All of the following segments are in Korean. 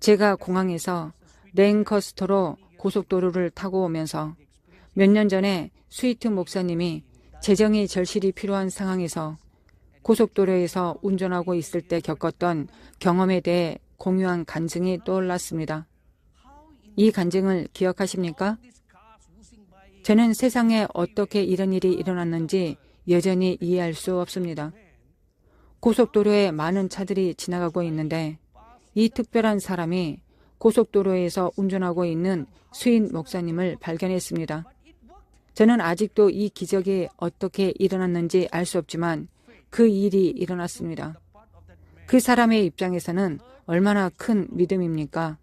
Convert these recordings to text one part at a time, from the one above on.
제가 공항에서 랭커스터로 고속도로를 타고 오면서 몇 년 전에 스위트 목사님이 재정이 절실히 필요한 상황에서 고속도로에서 운전하고 있을 때 겪었던 경험에 대해 공유한 간증이 떠올랐습니다. 이 간증을 기억하십니까? 저는 세상에 어떻게 이런 일이 일어났는지 여전히 이해할 수 없습니다. 고속도로에 많은 차들이 지나가고 있는데 이 특별한 사람이 고속도로에서 운전하고 있는 스윗 목사님을 발견했습니다. 저는 아직도 이 기적이 어떻게 일어났는지 알 수 없지만 그 일이 일어났습니다. 그 사람의 입장에서는 얼마나 큰 믿음입니까?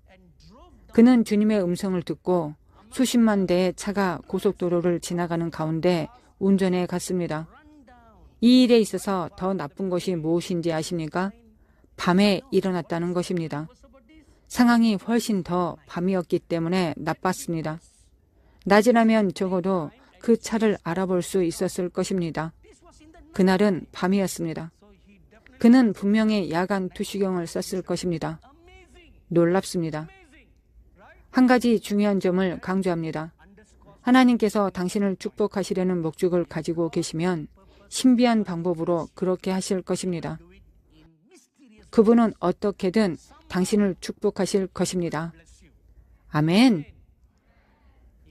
그는 주님의 음성을 듣고 수십만 대의 차가 고속도로를 지나가는 가운데 운전해 갔습니다. 이 일에 있어서 더 나쁜 것이 무엇인지 아십니까? 밤에 일어났다는 것입니다. 상황이 훨씬 더 밤이었기 때문에 나빴습니다. 낮이라면 적어도 그 차를 알아볼 수 있었을 것입니다. 그날은 밤이었습니다. 그는 분명히 야간 투시경을 썼을 것입니다. 놀랍습니다. 한 가지 중요한 점을 강조합니다. 하나님께서 당신을 축복하시려는 목적을 가지고 계시면 신비한 방법으로 그렇게 하실 것입니다. 그분은 어떻게든 당신을 축복하실 것입니다. 아멘.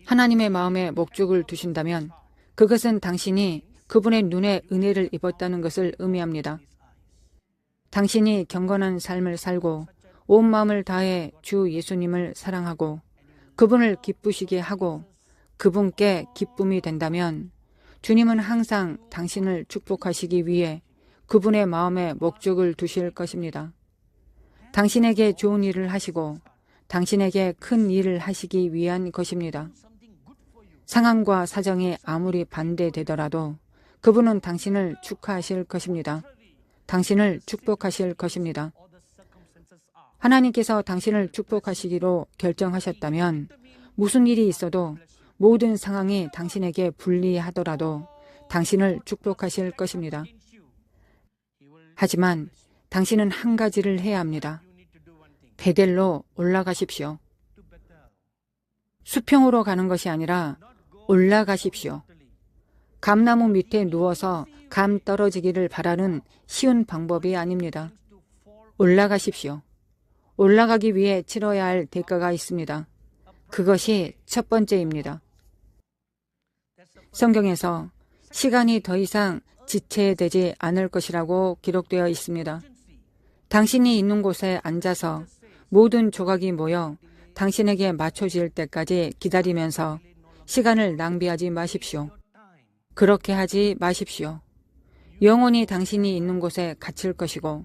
하나님의 마음에 목적을 두신다면 그것은 당신이 그분의 눈에 은혜를 입었다는 것을 의미합니다. 당신이 경건한 삶을 살고 온 마음을 다해 주 예수님을 사랑하고 그분을 기쁘시게 하고 그분께 기쁨이 된다면 주님은 항상 당신을 축복하시기 위해 그분의 마음에 목적을 두실 것입니다. 당신에게 좋은 일을 하시고 당신에게 큰 일을 하시기 위한 것입니다. 상황과 사정이 아무리 반대되더라도 그분은 당신을 축하하실 것입니다. 당신을 축복하실 것입니다. 하나님께서 당신을 축복하시기로 결정하셨다면 무슨 일이 있어도 모든 상황이 당신에게 불리하더라도 당신을 축복하실 것입니다. 하지만 당신은 한 가지를 해야 합니다. 베델로 올라가십시오. 수평으로 가는 것이 아니라 올라가십시오. 감나무 밑에 누워서 감 떨어지기를 바라는 쉬운 방법이 아닙니다. 올라가십시오. 올라가기 위해 치러야 할 대가가 있습니다. 그것이 첫 번째입니다. 성경에서 시간이 더 이상 지체되지 않을 것이라고 기록되어 있습니다. 당신이 있는 곳에 앉아서 모든 조각이 모여 당신에게 맞춰질 때까지 기다리면서 시간을 낭비하지 마십시오. 그렇게 하지 마십시오. 영원히 당신이 있는 곳에 갇힐 것이고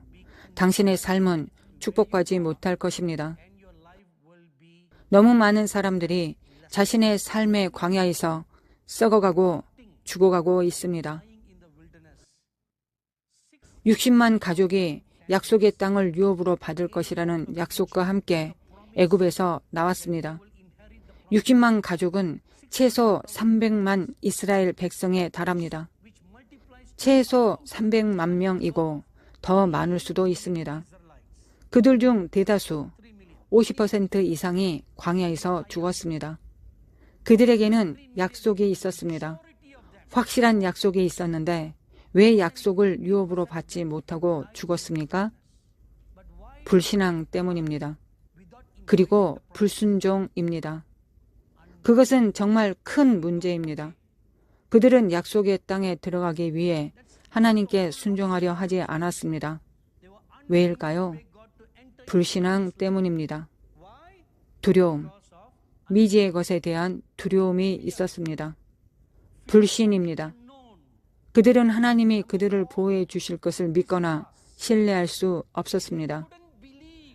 당신의 삶은 축복받지 못할 것입니다. 너무 많은 사람들이 자신의 삶의 광야에서 썩어가고 죽어가고 있습니다. 60만 가족이 약속의 땅을 유업으로 받을 것이라는 약속과 함께 애굽에서 나왔습니다. 60만 가족은 최소 300만 이스라엘 백성에 달합니다. 최소 300만 명이고 더 많을 수도 있습니다. 그들 중 대다수 50% 이상이 광야에서 죽었습니다. 그들에게는 약속이 있었습니다. 확실한 약속이 있었는데 왜 약속을 유업으로 받지 못하고 죽었습니까? 불신앙 때문입니다. 그리고 불순종입니다. 그것은 정말 큰 문제입니다. 그들은 약속의 땅에 들어가기 위해 하나님께 순종하려 하지 않았습니다. 왜일까요? 불신앙 때문입니다. 두려움, 미지의 것에 대한 두려움이 있었습니다. 불신입니다. 그들은 하나님이 그들을 보호해 주실 것을 믿거나 신뢰할 수 없었습니다.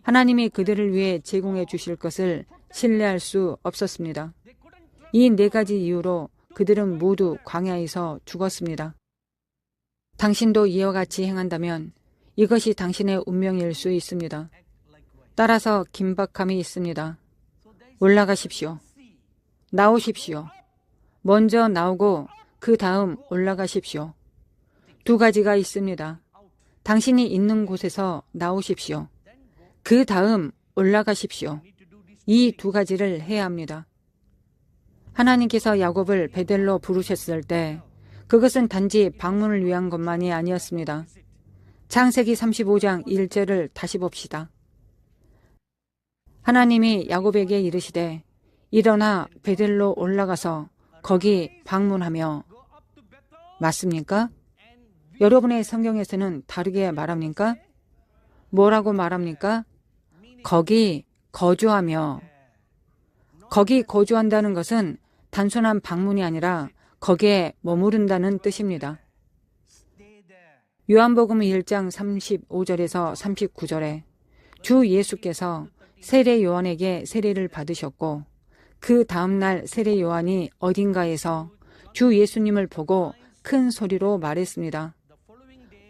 하나님이 그들을 위해 제공해 주실 것을 신뢰할 수 없었습니다. 이 네 가지 이유로 그들은 모두 광야에서 죽었습니다. 당신도 이와 같이 행한다면 이것이 당신의 운명일 수 있습니다. 따라서 긴박함이 있습니다. 올라가십시오. 나오십시오. 먼저 나오고 그 다음 올라가십시오. 두 가지가 있습니다. 당신이 있는 곳에서 나오십시오. 그 다음 올라가십시오. 이 두 가지를 해야 합니다. 하나님께서 야곱을 베델로 부르셨을 때 그것은 단지 방문을 위한 것만이 아니었습니다. 창세기 35장 1절을 다시 봅시다. 하나님이 야곱에게 이르시되 일어나 베델로 올라가서 거기 방문하며. 맞습니까? 여러분의 성경에서는 다르게 말합니까? 뭐라고 말합니까? 거기 거주하며. 거기 거주한다는 것은 단순한 방문이 아니라 거기에 머무른다는 뜻입니다. 요한복음 1장 35절에서 39절에 주 예수께서 세례 요한에게 세례를 받으셨고 그 다음날 세례 요한이 어딘가에서 주 예수님을 보고 큰 소리로 말했습니다.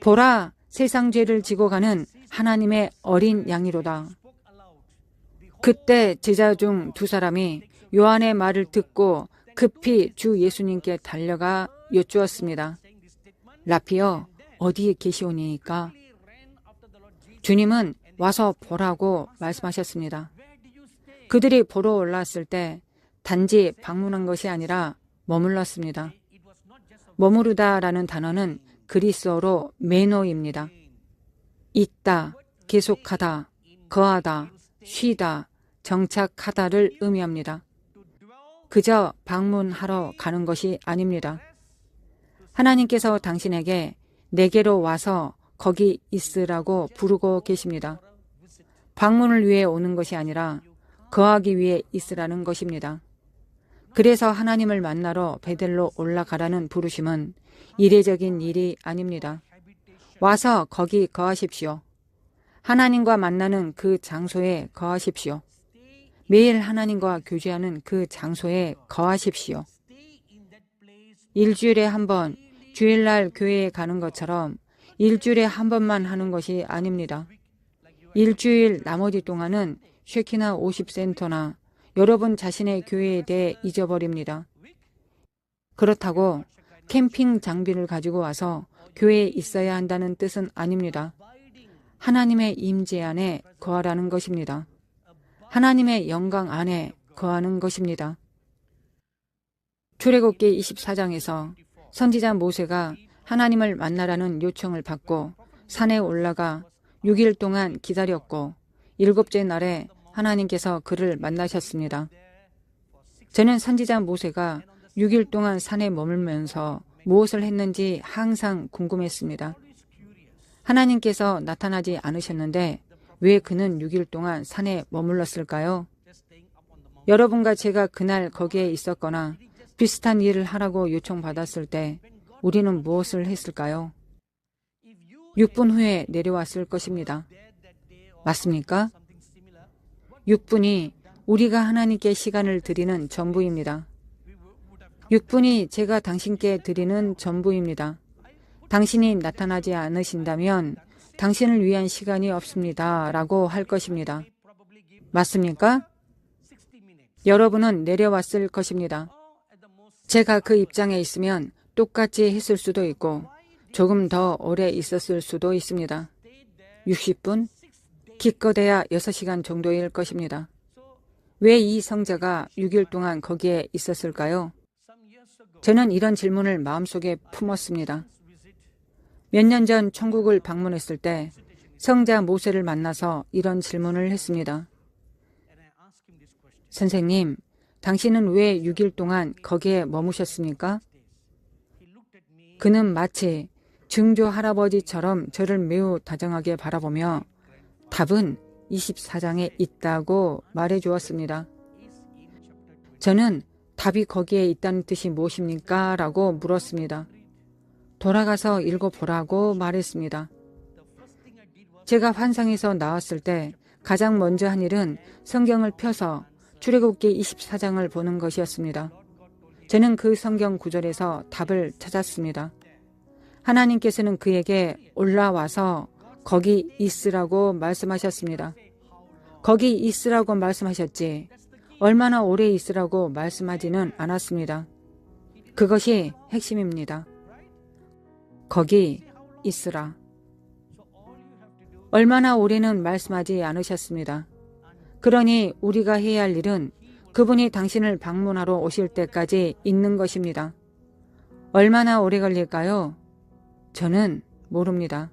보라, 세상 죄를 지고 가는 하나님의 어린 양이로다. 그때 제자 중 두 사람이 요한의 말을 듣고 급히 주 예수님께 달려가 여쭈었습니다. 라피여, 어디에 계시오니까? 주님은 와서 보라고 말씀하셨습니다. 그들이 보러 올랐을 때 단지 방문한 것이 아니라 머물렀습니다. 머무르다라는 단어는 그리스어로 메노입니다. 있다, 계속하다, 거하다, 쉬다, 정착하다를 의미합니다. 그저 방문하러 가는 것이 아닙니다. 하나님께서 당신에게 내게로 와서 거기 있으라고 부르고 계십니다. 방문을 위해 오는 것이 아니라 거하기 위해 있으라는 것입니다. 그래서 하나님을 만나러 베델로 올라가라는 부르심은 이례적인 일이 아닙니다. 와서 거기 거하십시오. 하나님과 만나는 그 장소에 거하십시오. 매일 하나님과 교제하는 그 장소에 거하십시오. 일주일에 한 번 주일날 교회에 가는 것처럼 일주일에 한 번만 하는 것이 아닙니다. 일주일 나머지 동안은 쉐키나 50센터나 여러분 자신의 교회에 대해 잊어버립니다. 그렇다고 캠핑 장비를 가지고 와서 교회에 있어야 한다는 뜻은 아닙니다. 하나님의 임재 안에 거하라는 것입니다. 하나님의 영광 안에 거하는 것입니다. 출애굽기 24장에서 선지자 모세가 하나님을 만나라는 요청을 받고 산에 올라가 6일 동안 기다렸고 7째 날에 하나님께서 그를 만나셨습니다. 저는 선지자 모세가 6일 동안 산에 머물면서 무엇을 했는지 항상 궁금했습니다. 하나님께서 나타나지 않으셨는데 왜 그는 6일 동안 산에 머물렀을까요? 여러분과 제가 그날 거기에 있었거나 비슷한 일을 하라고 요청받았을 때 우리는 무엇을 했을까요? 6분 후에 내려왔을 것입니다. 맞습니까? 6분이 우리가 하나님께 시간을 드리는 전부입니다. 6분이 제가 당신께 드리는 전부입니다. 당신이 나타나지 않으신다면 당신을 위한 시간이 없습니다. 라고 할 것입니다. 맞습니까? 여러분은 내려왔을 것입니다. 제가 그 입장에 있으면 똑같이 했을 수도 있고 조금 더 오래 있었을 수도 있습니다. 60분? 기껏해야 6시간 정도일 것입니다. 왜 이 성자가 6일 동안 거기에 있었을까요? 저는 이런 질문을 마음속에 품었습니다. 몇 년 전 천국을 방문했을 때 성자 모세를 만나서 이런 질문을 했습니다. 선생님, 당신은 왜 6일 동안 거기에 머무셨습니까? 그는 마치 증조 할아버지처럼 저를 매우 다정하게 바라보며 답은 24장에 있다고 말해 주었습니다. 저는 답이 거기에 있다는 뜻이 무엇입니까? 라고 물었습니다. 돌아가서 읽어보라고 말했습니다. 제가 환상에서 나왔을 때 가장 먼저 한 일은 성경을 펴서 출애굽기 24장을 보는 것이었습니다. 저는 그 성경 구절에서 답을 찾았습니다. 하나님께서는 그에게 올라와서 거기 있으라고 말씀하셨습니다. 거기 있으라고 말씀하셨지 얼마나 오래 있으라고 말씀하지는 않았습니다. 그것이 핵심입니다. 거기 있으라. 얼마나 오래는 말씀하지 않으셨습니다. 그러니 우리가 해야 할 일은 그분이 당신을 방문하러 오실 때까지 있는 것입니다. 얼마나 오래 걸릴까요? 저는 모릅니다.